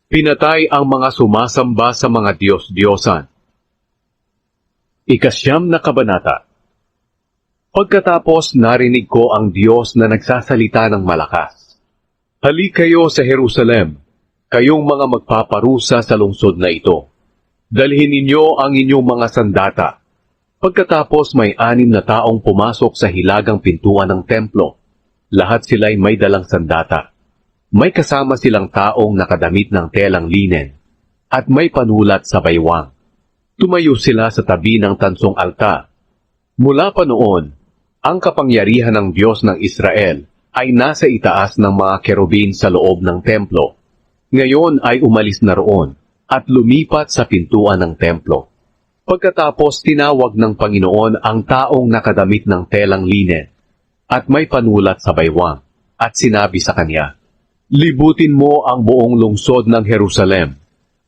Pinatay ang mga sumasamba sa mga Diyos-Diyosan. Ikasyam na kabanata. Pagkatapos narinig ko ang Diyos na nagsasalita ng malakas. Halik kayo sa Jerusalem, kayong mga magpaparusa sa lungsod na ito. Dalhin ninyo ang inyong mga sandata. Pagkatapos may 6 na taong pumasok sa hilagang pintuan ng templo. Lahat sila'y may dalang sandata. May kasama silang taong nakadamit ng telang linen, at may panulat sa baywang. Tumayo sila sa tabi ng tansong altar. Mula pa noon, ang kapangyarihan ng Diyos ng Israel ay nasa itaas ng mga kerubin sa loob ng templo. Ngayon ay umalis na roon at lumipat sa pintuan ng templo. Pagkatapos tinawag ng Panginoon ang taong nakadamit ng telang linen at may panulat sa baywang, at sinabi sa kanya, "Libutin mo ang buong lungsod ng Jerusalem,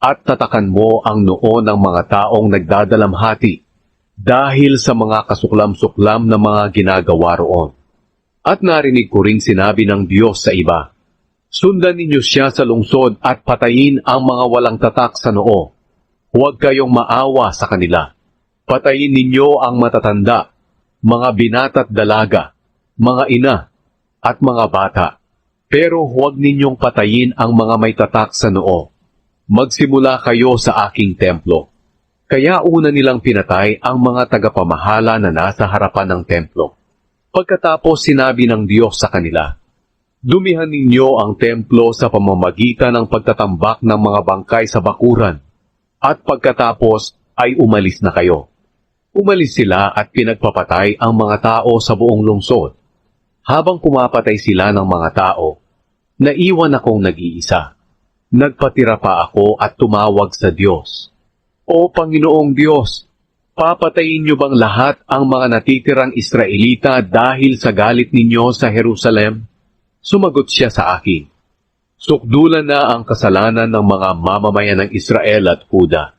at tatakan mo ang noo ng mga taong nagdadalamhati dahil sa mga kasuklam-suklam na mga ginagawa roon." At narinig ko ring sinabi ng Diyos sa iba, "Sundan ninyo siya sa lungsod at patayin ang mga walang tatak sa noo. Huwag kayong maawa sa kanila. Patayin ninyo ang matatanda, mga binata't dalaga, mga ina, at mga bata. Pero huwag ninyong patayin ang mga may tatak sa noo. Magsimula kayo sa aking templo." Kaya una nilang pinatay ang mga tagapamahala na nasa harapan ng templo. Pagkatapos sinabi ng Diyos sa kanila, "Dumihan ninyo ang templo sa pamamagitan ng pagtatambak ng mga bangkay sa bakuran, at pagkatapos ay umalis na kayo." Umalis sila at pinagpapatay ang mga tao sa buong lungsod. Habang pumapatay sila ng mga tao, naiwan akong nag-iisa. Nagpatira pa ako at tumawag sa Diyos, "O Panginoong Diyos, papatayin niyo bang lahat ang mga natitirang Israelita dahil sa galit ninyo sa Jerusalem?" Sumagot siya sa akin, "Sukdulan na ang kasalanan ng mga mamamayan ng Israel at Huda.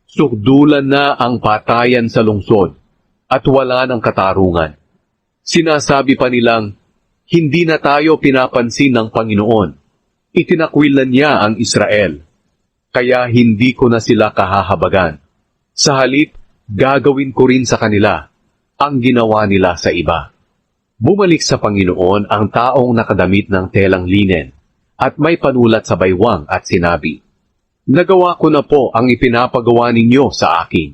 Sukdulan na ang patayan sa lungsod, at wala ng katarungan. Sinasabi pa nilang, hindi na tayo pinapansin ng Panginoon. Itinakwilan niya ang Israel. Kaya hindi ko na sila kahahabagan. Sa halip, gagawin ko rin sa kanila ang ginawa nila sa iba." Bumalik sa Panginoon ang taong nakadamit ng telang linen at may panulat sa baywang at sinabi, "Nagawa ko na po ang ipinapagawa ninyo sa akin.